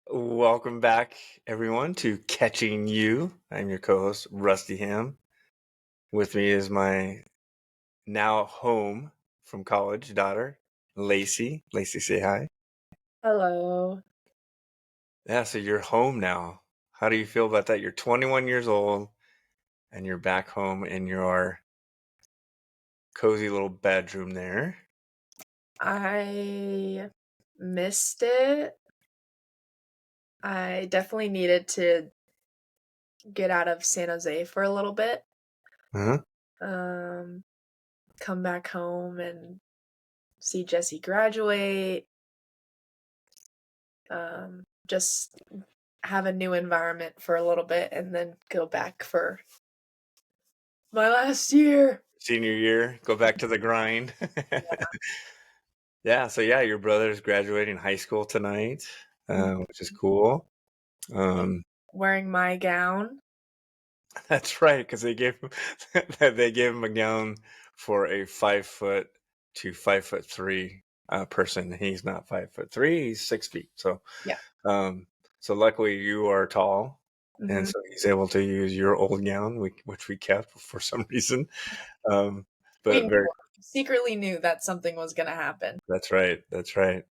Welcome back, everyone, to Catching You. I'm your co-host, Rusty Ham. With me is my now home from college daughter, Lacie. Lacie, say hi. Hello. Yeah, so you're home now. How do you feel about that? You're 21 years old and you're back home in your cozy little bedroom there. I missed it. I definitely needed to get out of San Jose for a little bit. Huh? Um, Come back home and see Jesse graduate. Just have a new environment for a little bit and then go back for my last year. Senior year, go back to the grind. Yeah, your brother's graduating high school tonight, which is cool. Um, Wearing my gown. That's right, because they gave him a gown for a 5 foot to 5'3" person. He's not 5'3", he's 6 feet. Yeah. Um, so luckily you are tall, and hmm so he's able to use your old gown, which we kept for some reason. Um, We but very, secretly knew that something was going to happen. that's right, that's right.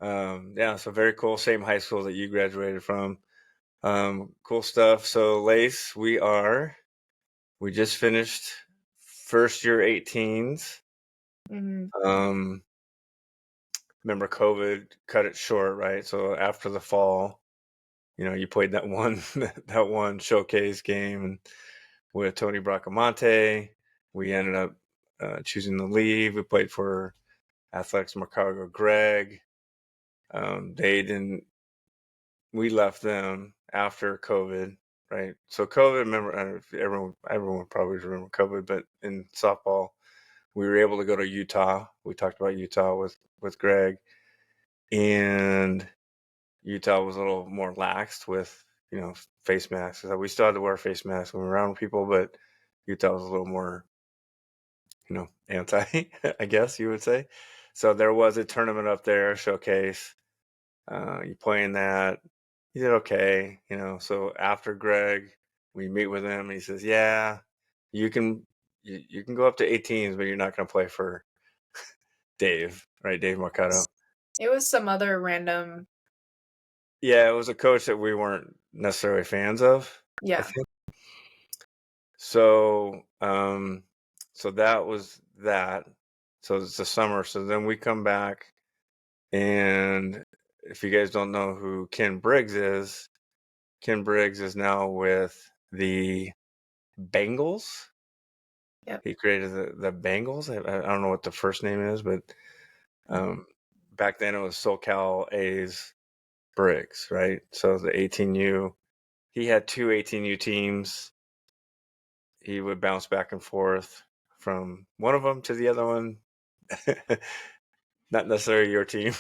Yeah, so very cool. Same high school that you graduated from. Cool stuff. So Lace, we just finished first year 18s. hmm Um, Remember COVID cut it short, right? So after the fall, you played that one that one showcase game with Tony Bracamonte. We ended up choosing to leave. We played for Athletics Mercado Greg. They didn't. We left them after COVID, right? So COVID. Remember, I don't know if everyone probably remember COVID, but in softball, we were able to go to Utah. We talked about Utah with Greg, and Utah was a little more laxed with face masks. So we still had to wear face masks when we were around people, but Utah was a little more anti, I guess you would say. So there was a tournament up there, showcase. You play in that, you did okay, So after Greg, we meet with him, and he says, "Yeah, you can you can go up to 18s, but you're not going to play for Dave, right? Dave Marcato." It was some other random. Yeah, it was a coach that we weren't necessarily fans of, I Yeah. think. So that was that. So it's the summer. So then we come back, and if you guys don't know who Ken Briggs is now with the Bengals. Yep. He created the Bengals. I don't know what the first name is, but um, back then it was SoCal A's Briggs, right? So the 18U, he had two 18U teams. He would bounce back and forth from one of them to the other one. Not necessarily your team.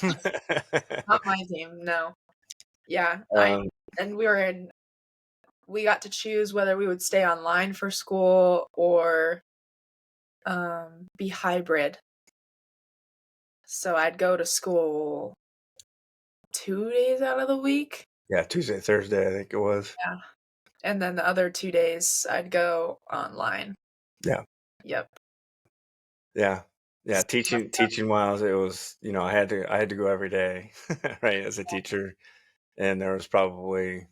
Not my team, no. Yeah, I um, and we got to choose whether we would stay online for school or be hybrid. So I'd go to school 2 days out of the week. yeah, Tuesday, Thursday, I think it was. Yeah. And then the other 2 days I'd go online. Yeah, Yep. yeah, yeah. Teaching wise, it was I had to go every day, right, as a teacher, and there was probably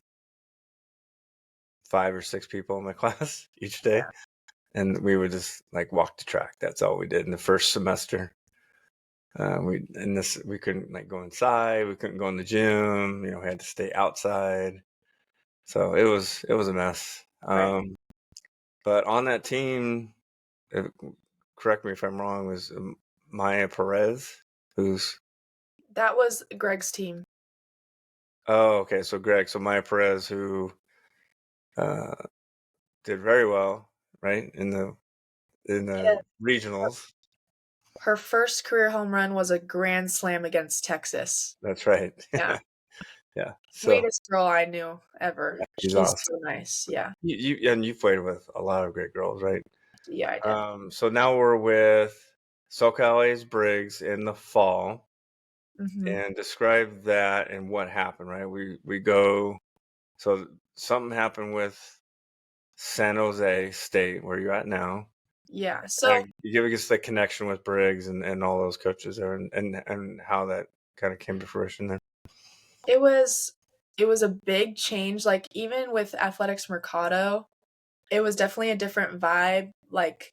5 or 6 people in my class each day, and we would just like walk the track. That's all we did in the first semester. We couldn't like go inside. We couldn't go in the gym. We had to stay outside. So it was a mess. Right. But on that team, uh, correct me if I'm wrong, was Maya Perez, who's That was Greg's team. okay. So Greg, so Maya Perez, who uh, did very well, right, in the Yeah. regionals. Her first career home run was a grand slam against Texas. That's right. Yeah. Yeah. So Sweetest girl I knew ever. she's She's awesome. so nice. Yeah. You played with a lot of great girls, right? Yeah, I did. So now we're with SoCal A's Briggs in the fall. Mhm. and describe that and what happened, right? We go so something happened with San Jose State, where you're at now. Yeah, Kinda so give us the connection with Briggs and all those coaches there and how that kinda came to fruition there. it was it was a big change, like, even with Athletics Mercado, it was definitely a different vibe, like,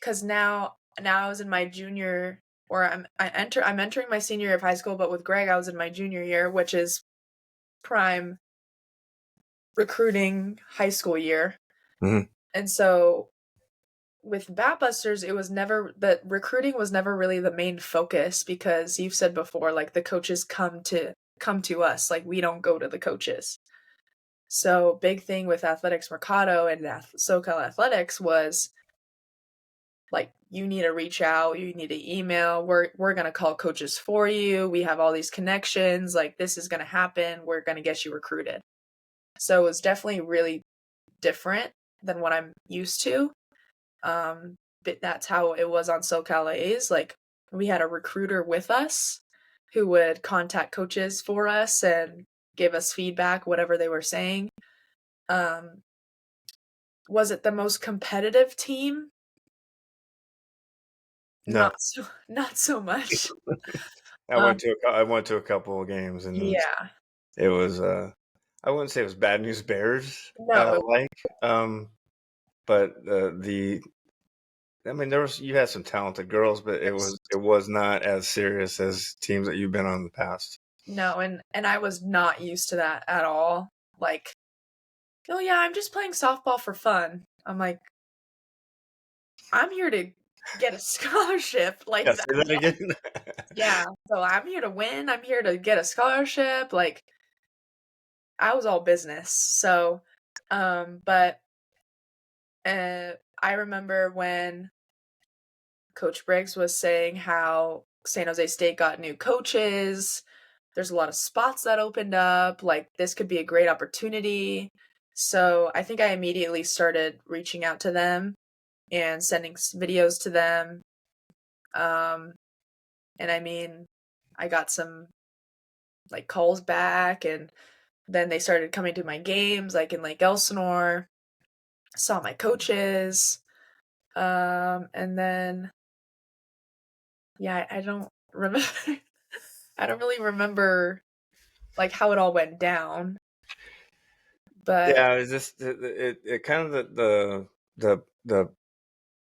'cause now I was in my junior or I'm entering my senior year of high school, but with Greg, I was in my junior year, which is prime recruiting high school year, Mhm. and so with Batbusters, it was never the recruiting was never really the main focus because you've said before, like, the coaches come to us, like, we don't go to the coaches. So, big thing with Athletics Mercado and SoCal Athletics was, like, you need to reach out, you need to email, we're gonna call coaches for you, we have all these connections, like, this is gonna happen, we're gonna get you recruited. So, it was definitely really different than what I'm used to. But that's how it was on SoCal A's. Like, we had a recruiter with us who would contact coaches for us and give us feedback, whatever they were saying. Um, was it the most competitive team? No. Not so much. I Um, went to I went to a couple of games, and yeah. it was, I wouldn't say it was Bad News Bears, No, like, um, but, the I mean, there was you had some talented girls, but there's it was not as serious as teams that you've been on in the past. no, and I was not used to that at all. Like, "Oh, yeah, I'm just playing softball for fun." I'm like, "I'm here to get a scholarship." Like, Yeah, say that again? yeah, so I'm here to win, I'm here to get a scholarship, like, I was all business, so, but, I remember when Coach Briggs was saying how San Jose State got new coaches, there's a lot of spots that opened up, like, this could be a great opportunity, so I think I immediately started reaching out to them and sending videos to them, um, and I mean, I got some, like, calls back, and then they started coming to my games, like, in Lake Elsinore, saw my coaches, and then yeah, I don't remember I don't really remember, like, how it all went down, but Yeah, it's just it kind of the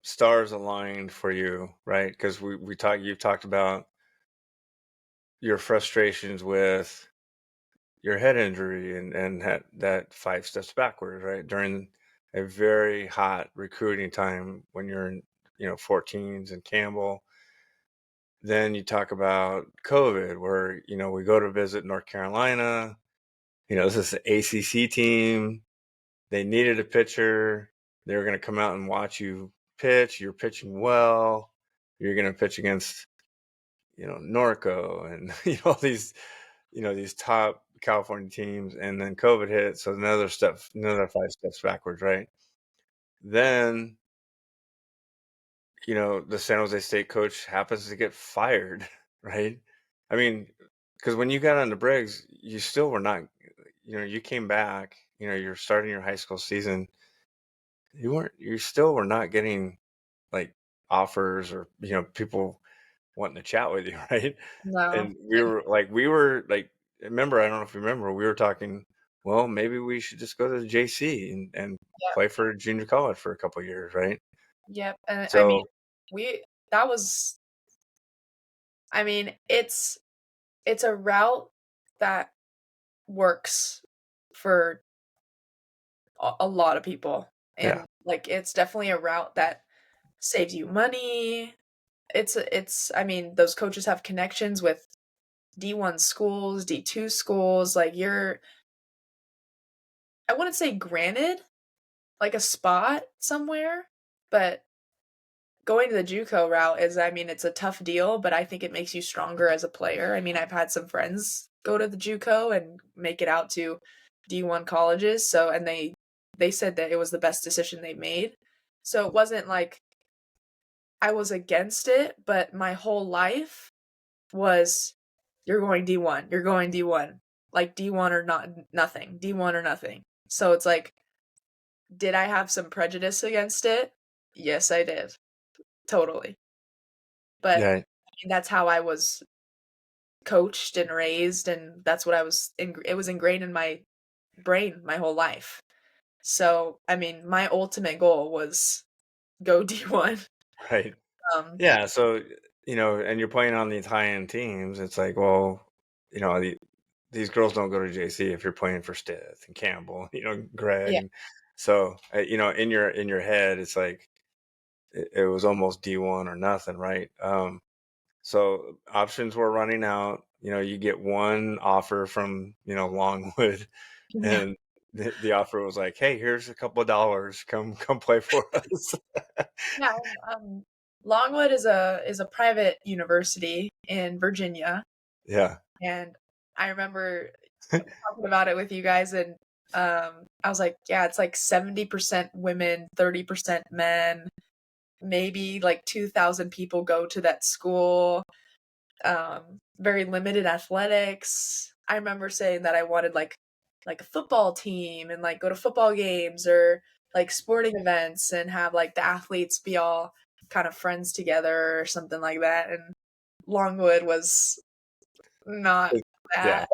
stars aligned for you, right? Because you've talked about your frustrations with your head injury and that 5 steps backwards, right? During a very hot recruiting time when you're in, 14s and Campbell. Then you talk about COVID, where, we go to visit North Carolina. This is the ACC team. They needed a pitcher. They were going to come out and watch you pitch. You're pitching well. You're going to pitch against, Norco and, all these top California teams. And then COVID hit. So another 5 steps backwards, right? Then, the San Jose State coach happens to get fired, right? I mean, because when you got on the Briggs, you still were not, you came back, you're starting your high school season. You still were not getting like offers or, people wanting to chat with you, right? no. And we were like, remember, I don't know if you remember, we were talking, well, maybe we should just go to the JC and Yep, play for junior college for a couple of years, right? yep, and I mean, So, we that was I mean, it's a route that works for a lot of people, yeah. and, like, it's definitely a route that saves you money. It's I mean, those coaches have connections with D1 schools, D2 schools, like, you're I wouldn't say granted, like, a spot somewhere, but going to the JUCO route is I mean, it's a tough deal, but I think it makes you stronger as a player. I mean, I've had some friends go to the JUCO and make it out to D1 colleges, so and they said that it was the best decision they made. So it wasn't like I was against it, but my whole life was you're going D1, you're going D1, like D1 or not nothing, D1 or nothing. So it's like, did I have some prejudice against it? Yes, I did. Totally. But Yeah, I mean, that's how I was coached and raised, and that's what I was it was ingrained in my brain my whole life. So, I mean, my ultimate goal was go D1. right. Um, Yeah, so, and you're playing on these high-end teams, it's like, well, these girls don't go to JC if you're playing for Stith and Campbell, Greg, yeah, and so, in your head, it's like it was almost D1 or nothing, right? So options were running out. You get one offer from, Longwood, yeah, and the offer was like, "Hey, here's a couple of dollars. Come play for us." yeah. Longwood is a private university in Virginia, Yeah. and I remember talking about it with you guys, and I was like, yeah, it's like 70% women, 30% men. Maybe like 2,000 people go to that school. Very limited athletics. I remember saying that I wanted like a football team and like go to football games or like sporting events and have like the athletes be all kind of friends together or something like that. And Longwood was not Yeah. that.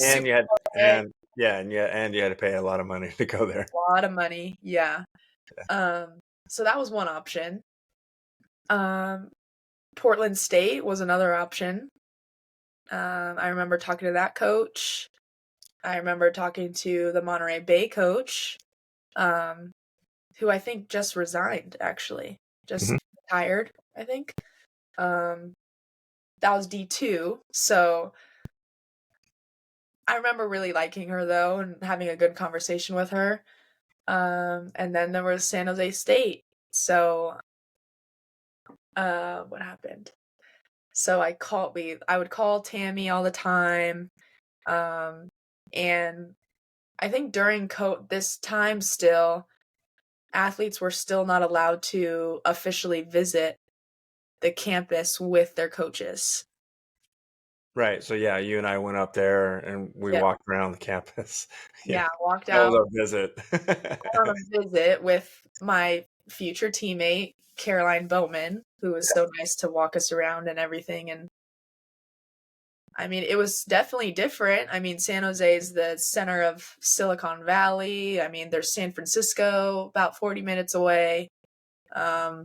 And Super you had quiet, and yeah, and you had to pay a lot of money to go there. a lot of money. Yeah. So that was one option. Um, Portland State was another option. I remember talking to that coach. I remember talking to the Monterey Bay coach, um, who I think just resigned, actually. Mhm. Just retired, I think. Um, that was D2. So I remember really liking her, though, and having a good conversation with her. And then there was San Jose State. So, what happened? So I would call Tammy all the time. Um, and I think during this time still, athletes were still not allowed to officially visit the campus with their coaches. Right, so, yeah, you and I went up there, and we Yeah, walked around the campus. Yeah, yeah, walked that was out our visit. on a visit with my future teammate, Caroline Bowman, who was so nice to walk us around and everything, and I mean, it was definitely different. I mean, San Jose is the center of Silicon Valley. I mean, there's San Francisco about 40 minutes away. Um,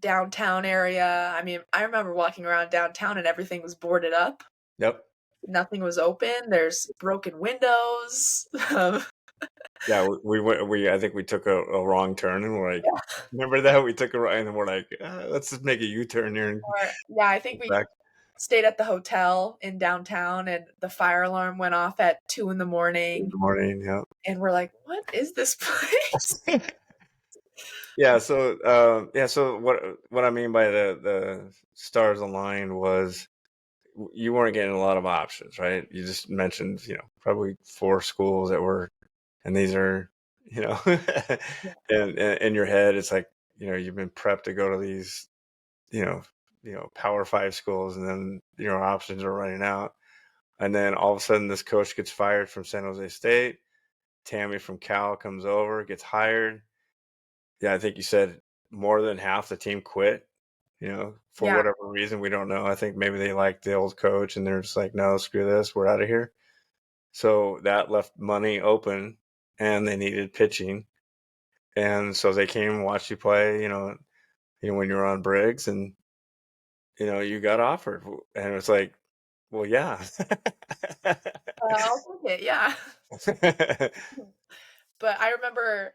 Downtown area. I mean, I remember walking around downtown and everything was boarded up. Yep. Nothing was open. There's broken windows. Yeah, we went I think we took a wrong turn, and we're like, Yeah. "Remember that? We took a right," and we're like, let's just make a U-turn here and Or yeah, I think go we back stayed at the hotel in downtown and the fire alarm went off at 2 in the in morning the morning." Yeah. and we're like, "What is this place?" So what I mean by the stars aligned was you weren't getting a lot of options, right? You just mentioned, probably four schools that were, and these are, you know, Yeah. and in your head, it's like, you've been prepped to go to these, Power Five schools, and then your options are running out, and then all of a sudden, this coach gets fired from San Jose State. Tammy from Cal comes over, gets hired. Yeah, I think you said more than half the team quit, for Yeah. whatever reason. We don't know. I think maybe they liked the old coach and they're just like, no, screw this. We're out of here. So that left money open and they needed pitching. And so they came and watched you play, when you were on Briggs and, you got offered. And it was like, well, yeah. I'll take it, yeah. But I remember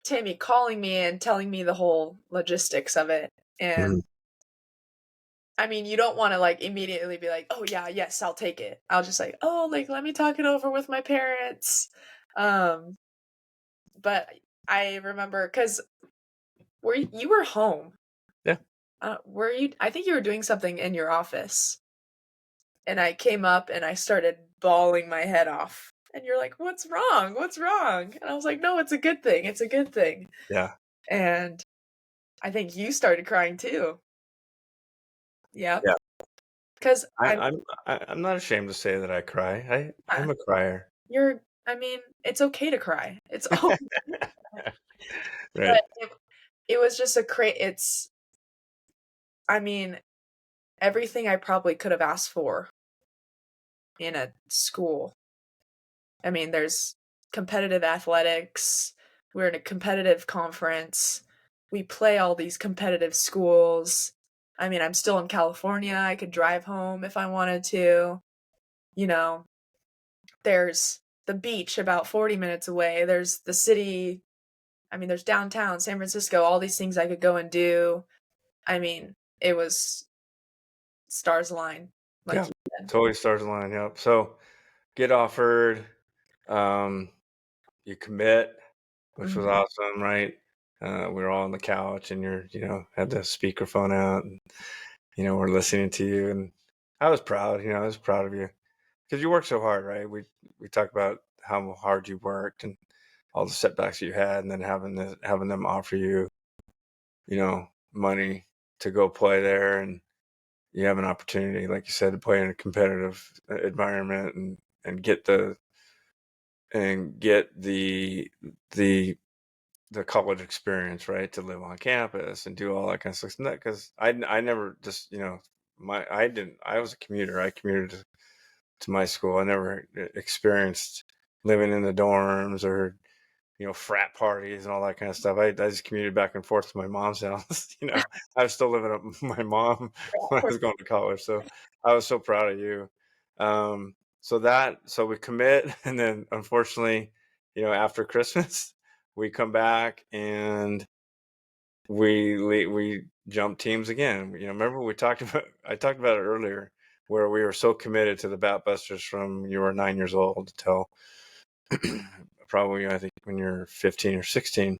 Tammy calling me and telling me the whole logistics of it, and Mhm. I mean, you don't wanna, like, immediately be like, "Oh, yeah, yes, I'll take it." I'll just like, "Oh, like, let me talk it over with my parents." Um, but I remember because you were home. Yeah. Were you I think you were doing something in your office, and I came up and I started bawling my head off, and you're like, "What's wrong? What's wrong?" And I was like, "No, it's a good thing, it's a good thing." Yeah. And I think you started crying too. Yep. Yeah. 'Cause I, I'm I'm I'm not ashamed to say that I cry. I'm a crier. I mean, it's okay to cry. It's oh, Right. but it was just it's I mean, everything I probably could have asked for in a school. I mean, there's competitive athletics, we're in a competitive conference, we play all these competitive schools. I mean, I'm still in California, I could drive home if I wanted to, you know, there's the beach about 40 minutes away, there's the city, I mean, there's downtown San Francisco, all these things I could go and do. I mean, it was stars aligned, like Yeah. you said. Totally stars align. Yep. So get offered. Um, you commit, which was Mhm. awesome, right? We were all on the couch, and had the speakerphone out, and we're listening to you, and I was proud. I was proud of you because you worked so hard, right? We talked about how hard you worked and all the setbacks you had, and then having them offer you, money to go play there, and you have an opportunity, like you said, to play in a competitive environment and get the the college experience, right? To live on campus and do all that kind of stuff. Because I never just I was a commuter. I commuted to my school. I never experienced living in the dorms or frat parties and all that kind of stuff. I just commuted back and forth to my mom's house. I was still living at my mom when I was going to college. So I was so proud of you. So we commit, and then unfortunately, after Christmas, we come back and we jump teams again. Remember we talked about I talked about it earlier, where we were so committed to the Bat Busters from you were 9 years old till probably I think when you're 15 or 16.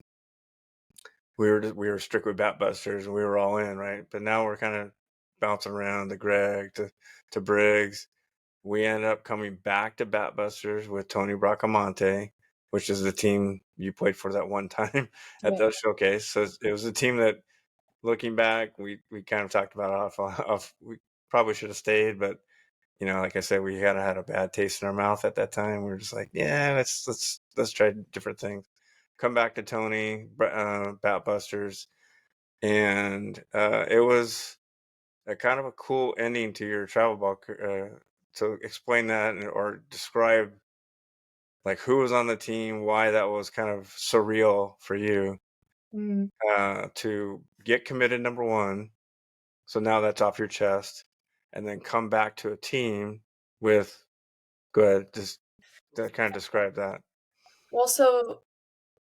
We were strictly Bat Busters and we were all in, right? But now we're kind of bouncing around to Greg to Briggs. We ended up coming back to Bat Busters with Tony Bracamonte, which is the team you played for that one time at Yeah. the showcase. So it was a team that, looking back, we kind of talked about off. We probably should have stayed, but like I said, we had a bad taste in our mouth at that time. We were just like, yeah, let's try different things. Come back to Tony, Bat Busters, and it was a kind of a cool ending to your travel ball. To explain that or describe like who was on the team, why that was kind of surreal for you Mm. to get committed, number one. So now that's off your chest, and then come back to a team with. Go ahead, just to kind of describe that. Well, so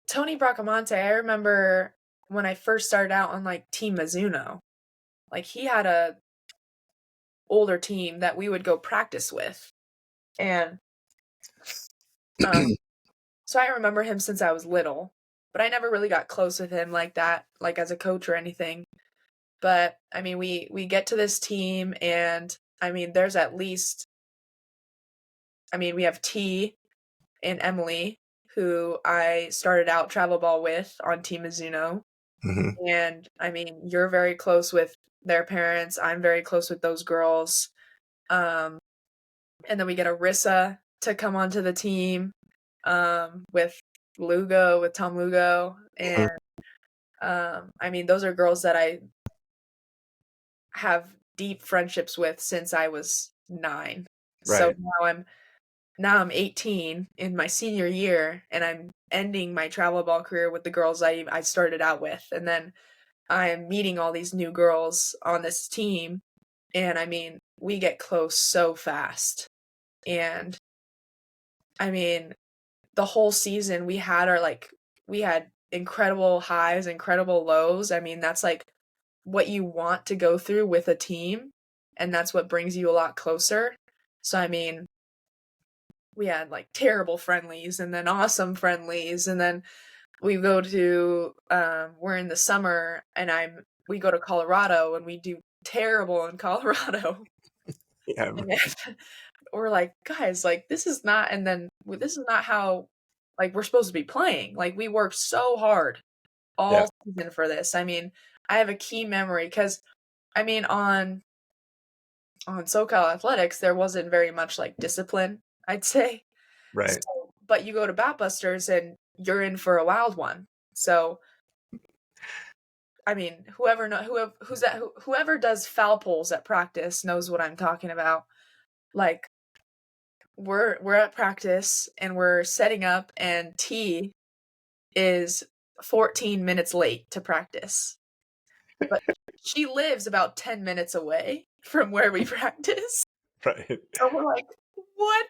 Tony Bracamonte, I remember when I first started out on, like, Team Mizuno, like, he had a older team that we would go practice with, and, um, so I remember him since I was little, but I never really got close with him like that, like, as a coach or anything, but, I mean, we get to this team, and, I mean, there's at least I mean, we have T and Emily, who I started out travel ball with on Team Mizuno. Hmm. And I mean, you're very close with their parents. I'm very close with those girls. Um, and then we get Arissa to come onto the team with with Tom Lugo. And I mean, those are girls that I have deep friendships with since I was 9. So Right. now I'm 18 in my senior year, and I'm ending my travel ball career with the girls I started out with. And then I am meeting all these new girls on this team, and I mean, we get close so fast. And I mean, the whole season we had incredible highs, incredible lows. I mean, that's like what you want to go through with a team, and that's what brings you a lot closer. So I mean, we had like terrible friendlies and then awesome friendlies, and then we go to we're in the summer, and we go to Colorado, and we do terrible in Colorado. Yeah. And then we're like, guys, like this is not and then this is not how like we're supposed to be playing. Like we worked so hard Yeah. all season for this. I mean, I have a key memory because I mean on SoCal Athletics, there wasn't very much like discipline, I'd say. Right. So, but you go to Batbusters and you're in for a wild one. So, I mean, whoever does foul poles at practice knows what I'm talking about. Like we're at practice and we're setting up and T is 14 minutes late to practice. But she lives about 10 minutes away from where we practice. Right. So we're like, what?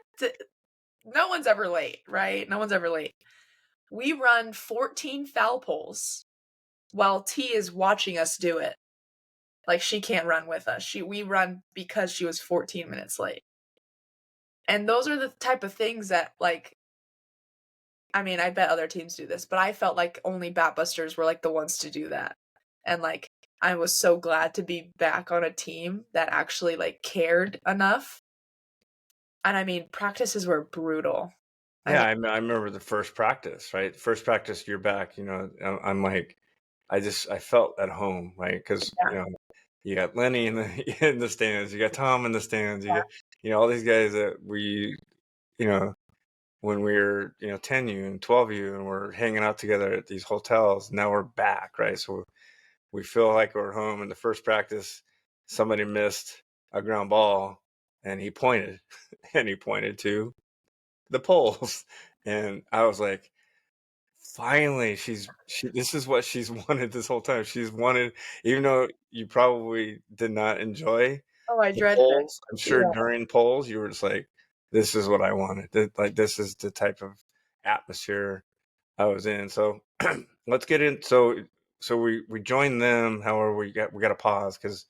No one's ever late, right? No one's ever late. We run 14 foul poles while T is watching us do it. Like she can't run with us. We run because she was 14 minutes late. And those are the type of things that like I mean, I bet other teams do this, but I felt like only Batbusters were like the ones to do that. And like I was so glad to be back on a team that actually like cared enough. And I mean, practices were brutal. I Yeah, mean, I remember the first practice, right? First practice, you're back. I'm like, I felt at home, right? Because yeah, you got Lenny in the in the stands, you got Tom in the stands, you got all these guys that you know when we were 10U and 12U and we're hanging out together at these hotels. Now we're back, right? So we feel like we're home. In the first practice, somebody missed a ground ball, and he pointed, and he pointed to the poles, and I was like, finally, this is what she's wanted this whole time. She's wanted, even though you probably did not enjoy oh, I the dreaded it. polls. I'm sure Yeah. during polls you were just like, this is what I wanted. Like this is the type of atmosphere I was in. So let's get in. So we joined them. However, we got to pause because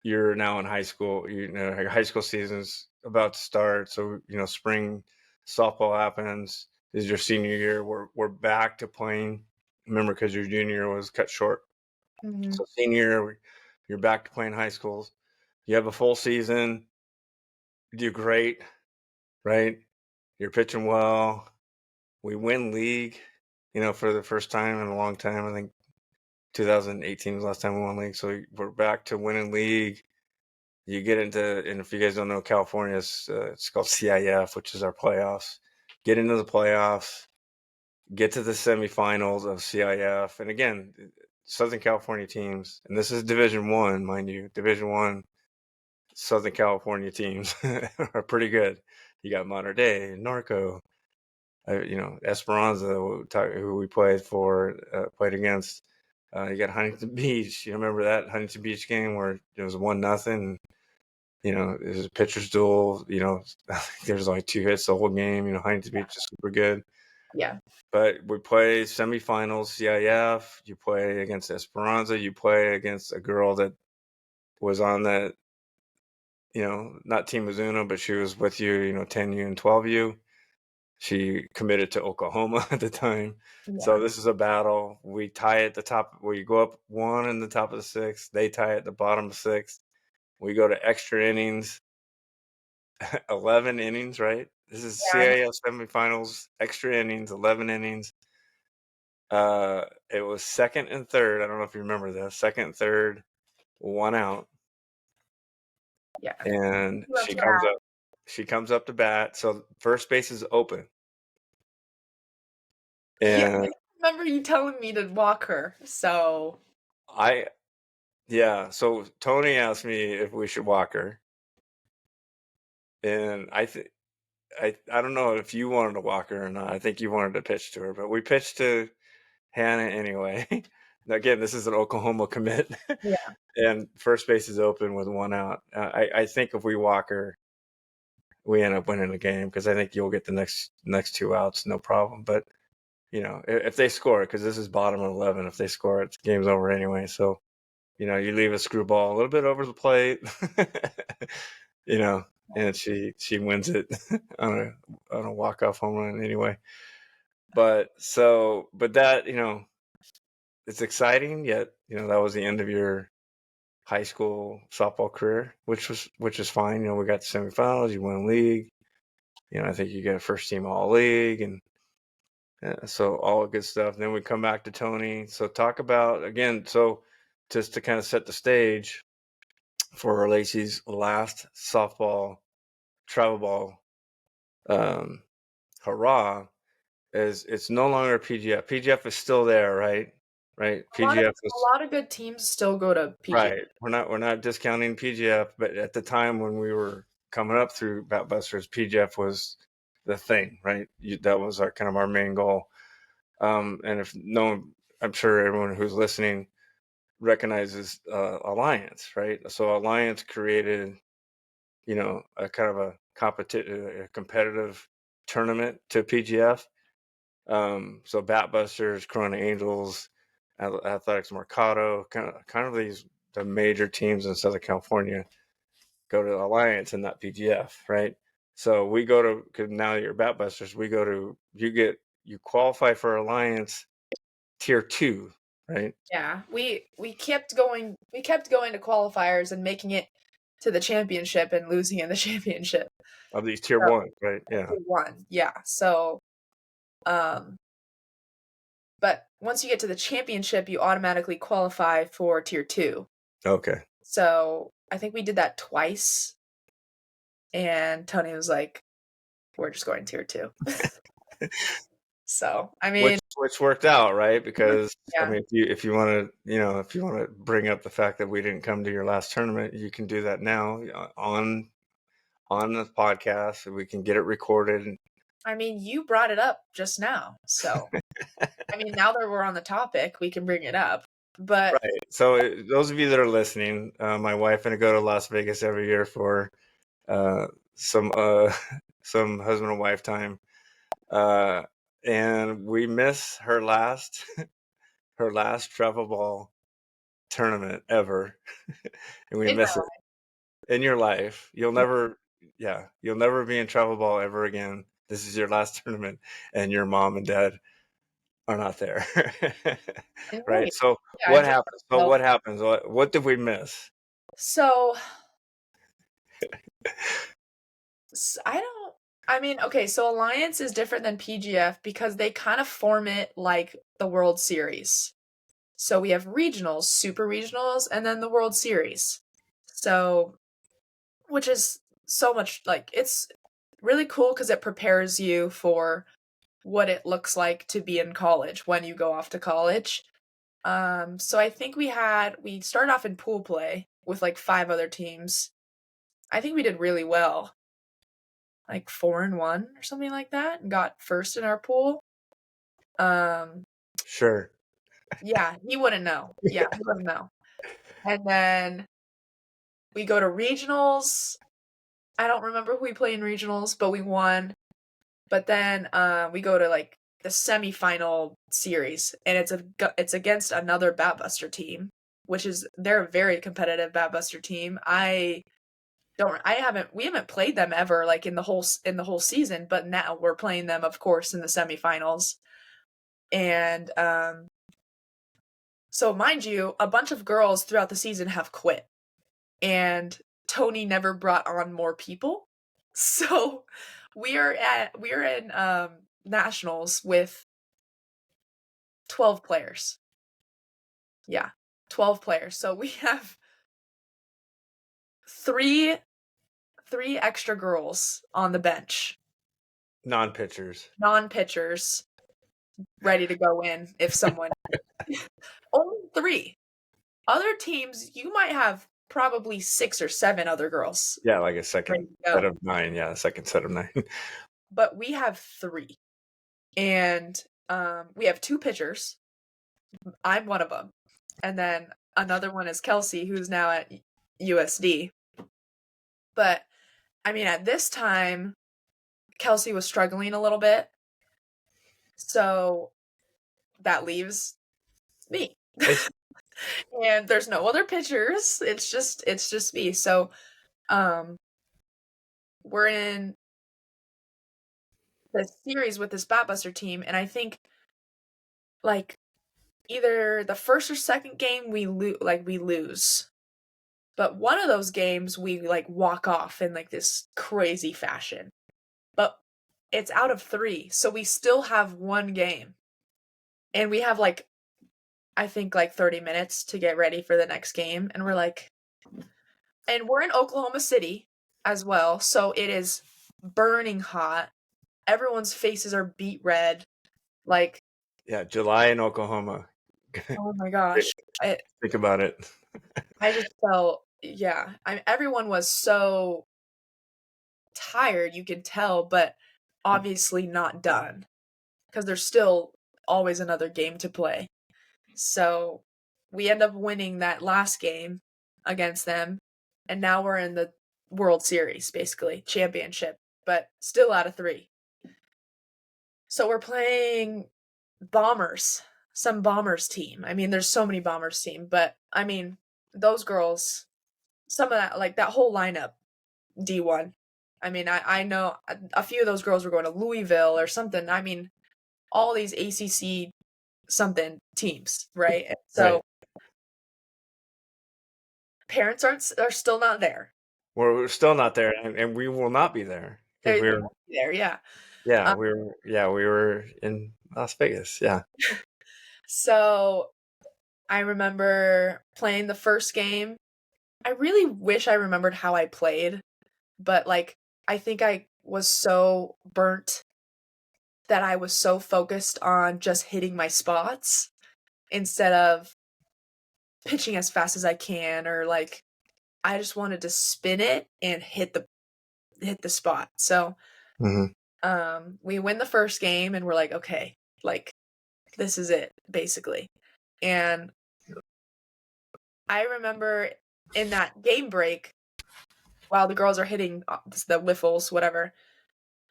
you're now in high school. Your high school season's about to start. So spring softball happens. This is your senior year. We're back to playing. Remember, because your junior year was cut short. Mhm. So senior year, you're back to playing high schools. You have a full season. You do great, right? You're pitching well. We win league. For the first time in a long time. I think 2018 was the last time we won league. So we're back to winning league. You get into, and if you guys don't know, California it's called CIF, which is our playoffs. Get into the playoffs, get to the semifinals of CIF, and again, Southern California teams, and this is Division One, mind you, Division One Southern California teams are pretty good. You got Modern Day, Norco, Esperanza, who we played against. You got Huntington Beach. You remember that Huntington Beach game where it was 1-0. It was a pitcher's duel. There's like 2 hits the whole game. Huntington Beach is super good. Yeah. But we play semifinals CIF. You play against Esperanza. You play against a girl that was on that, not Team Mizuno, but she was with you, 10U and 12U. She committed to Oklahoma at the time. So Yeah. this is a battle. We tie at the top. We go up 1 in the top of the 6th. They tie at the bottom of 6th. We go to extra innings. 11 innings, right? This is Yeah. CAF semifinals, extra innings, 11 innings. It was second and third. I don't know if you remember this. Second and third, 1 out, Yeah. and You up to that. She comes up to bat, so first base is open, Yeah. and I remember you telling me to walk her. So I yeah. So Tony asked me if we should walk her, and I don't know if you wanted to walk her or not. I think you wanted to pitch to her, but we pitched to Hannah anyway. Again, this is an Oklahoma commit, yeah. and first base is open with 1 out. I think if we walk her, we end up winning the game because I think you'll get the next 2 outs, no problem. But if they score, because this is bottom of 11, if they score, it's game's over anyway. So you leave a screwball a little bit over the plate, you know, and she wins it on a walk off home run anyway. But that it's exciting, yet that was the end of your high school softball career, which is fine. We got the semifinals, you win league. I think you get a first team all league, and so all good stuff. And then we come back to Tony. So talk about again. So just to kind of set the stage, for Lacey's last softball travel ball hurrah is it's no longer PGF. PGF is still there, right? Right. PGF A is lot of good teams still go to PGF. right. We're not discounting PGF, but at the time when we were coming up through Batbusters, PGF was the thing, right? That was our kind of our main goal. And if no one, I'm sure everyone who's listening recognizes Alliance, right? So Alliance created, a kind of a competitive tournament to PGF. So Batbusters, Corona Angels, Athletics Mercado, kind of the major teams in Southern California go to Alliance and not PGF, right? So we go to, because now you're Batbusters, you qualify for Alliance tier 2, right? Yeah, we kept going. We kept going to qualifiers and making it to the championship and losing in the championship. Of these tier So, 1, right? Yeah. we won. Yeah. So, um, but once you get to the championship, you automatically qualify for tier 2. Okay. So I think we did that twice, and Tony was like, "We're just going tier 2." So I mean, Which worked out, right? Because I yeah. mean, if you want to bring up the fact that we didn't come to your last tournament, you can do that now on the podcast. We can get it recorded. I mean, you brought it up just now, so I mean, now that we're on the topic, we can bring it up. But Right. So those of you that are listening, my wife and I go to Las Vegas every year for uh, some some husband and wife time, uh, and we miss her last her last travel ball tournament ever, and we in miss it in your life. You'll never be in travel ball ever again. This is your last tournament, and your mom and dad are not there. Right. right. So Yeah, I what just happens? So what happens? What did we miss? so I don't. I mean, okay, so Alliance is different than PGF because they kind of form it like the World Series. So we have regionals, super regionals, and then the World Series. So, which is so much like it's really cool because it prepares you for what it looks like to be in college when you go off to college. So I think we started off in pool play with like 5 other teams. I think we did really well, like 4-1 or something like that, and got first in our pool. Um, Sure. yeah, he wouldn't know. Yeah, he wouldn't know. And then we go to regionals. I don't remember who we played in regionals, but we won. But then we go to like the semifinal series, and it's against another Batbuster team, which is they're a very competitive Batbuster team. We haven't played them ever like in the whole season, but now we're playing them, of course, in the semifinals. And so mind you, a bunch of girls throughout the season have quit, and Tony never brought on more people. So we are in nationals with 12 players. Yeah, 12 players. So we have three extra girls on the bench, Non-pitchers. non-pitchers, ready to go in if someone. Only 3. Other teams, you might have probably 6 or 7 other girls Yeah, like a ready second to set go. of 9. Yeah, a second set of 9. But we have 3. And we have 2 pitchers. I'm one of them. And then another one is Kelsey, who's now at USD. But I mean, at this time, Kelsey was struggling a little bit. So that leaves me. And there's no other pitchers. It's just me. So um we're in the series with this Batbuster team, and I think like either the first or second game we lose. But one of those games we like walk off in like this crazy fashion. But it's out of 3, so we still have one game. And we have like I think like 30 minutes to get ready for the next game, and we're like And we're in Oklahoma City as well, so it is burning hot. Everyone's faces are beet red. Like, Yeah, July in Oklahoma. oh my gosh. I Think about it. I just felt, yeah. Everyone was so tired, you could tell, but obviously not done because there's still always another game to play. So we end up winning that last game against them, and now we're in the World Series, basically, championship, but still out of 3. So we're playing Bombers, some Bombers team. I mean, there's so many Bombers team, but I mean, those girls, some of that, like that whole lineup, D1. I mean, I know a few of those girls were going to Louisville or something. I mean, all these ACC something teams, right? And Right. so parents are still not there. We're still not there, and we will not be there because They we're won't be there, yeah. yeah, Um, we were in Las Vegas. Yeah. so I remember playing the first game. I really wish I remembered how I played, but like I think I was so burnt that I was so focused on just hitting my spots instead of pitching as fast as I can, or like I just wanted to spin it and hit the spot. So Mhm. we win the first game and we're like, okay, like this is it, basically. And I remember in that game break, while the girls are hitting the wiffles, whatever,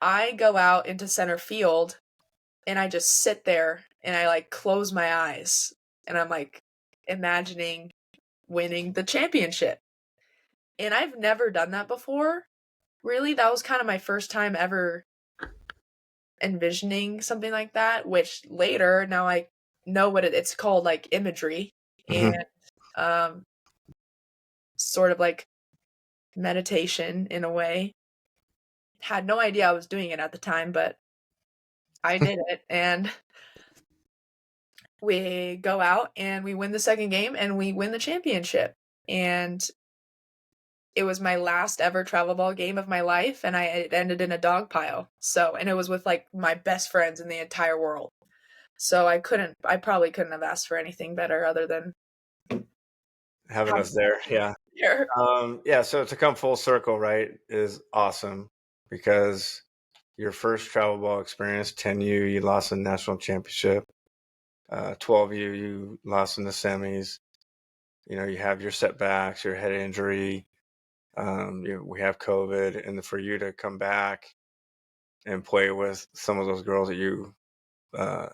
I go out into center field and I just sit there and I like close my eyes and I'm like imagining winning the championship. And I've never done that before. Really, that was kind of my first time ever envisioning something like that, which later now I know what it's called, like imagery Mhm. and um sort of like meditation in a way. Had no idea I was doing it at the time, but I did it, and we go out and we win the second game and we win the championship. And it was my last ever travel ball game of my life, and it ended in a dog pile. So, and it was with like my best friends in the entire world. So I probably couldn't have asked for anything better other than Having having us there. Yeah. there. Yeah, so to come full circle, right, is awesome because your first travel ball experience, 10U, you lost in the national championship. 12U, you lost in the semis. You know, you have your setbacks, your head injury. We have COVID, and for you to come back and play with some of those girls that you uh,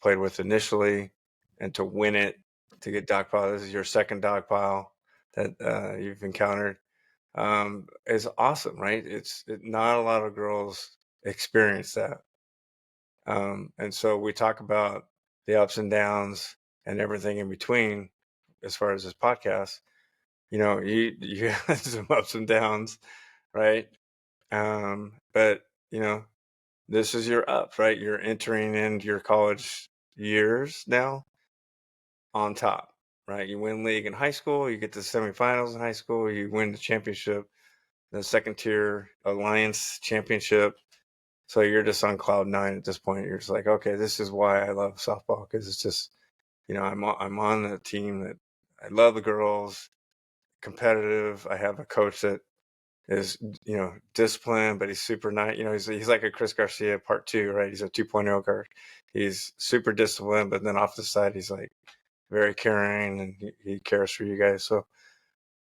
played with initially, and to win it, to get dog pile. This is your second dog pile that you've encountered. Is awesome, right? Not a lot of girls experience that. And so we talk about the ups and downs and everything in between as far as this podcast. You know, you had some ups and downs, right? But you know, this is your up, right? You're entering into your college years now on top, right? You win league in high school, you get to the semifinals in high school, you win the championship, the second tier alliance championship. So you're just on cloud nine at this point. You're just like, okay, this is why I love softball, because it's just, I'm on a team that I love the girls, competitive. I have a coach that is, disciplined, but he's super nice. He's like a Chris Garcia part two, right? He's a 2.0 guard. He's super disciplined, but then off the side, he's like very caring and he cares for you guys. So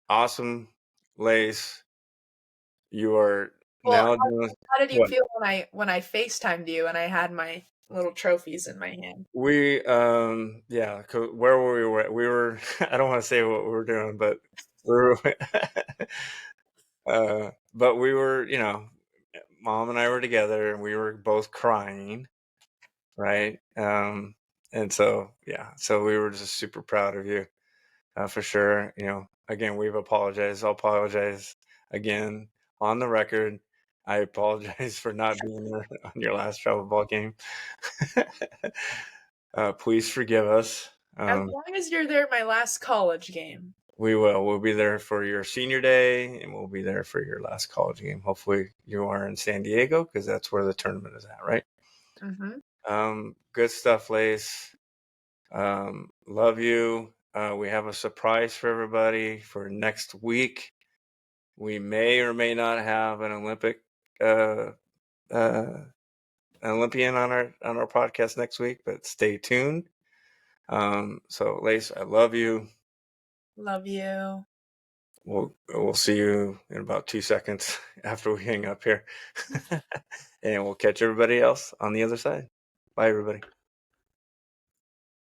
awesome, Lace. You are Well, now doing how did you what? feel when I FaceTimed you and I had my little trophies in my hand? We yeah, where were we? We were I don't want to say what we were doing, but we were but we were, mom and I were together and we were both crying, right? And so yeah, so we were just super proud of you, for sure. Again, we've apologized. I'll apologize again on the record. I apologize for not being there on your last travel ball game. Please forgive us. As Um, long as you're there at my last college game. We will. We'll be there for your senior day, and we'll be there for your last college game. Hopefully, you are in San Diego because that's where the tournament is at, right? Good stuff, Lace. Love you. We have a surprise for everybody for next week. We may or may not have an Olympic an Olympian on our podcast next week, but stay tuned. So Lace, I love you. Love you. We'll see you in about 2 seconds after we hang up here. And we'll catch everybody else on the other side. Bye everybody.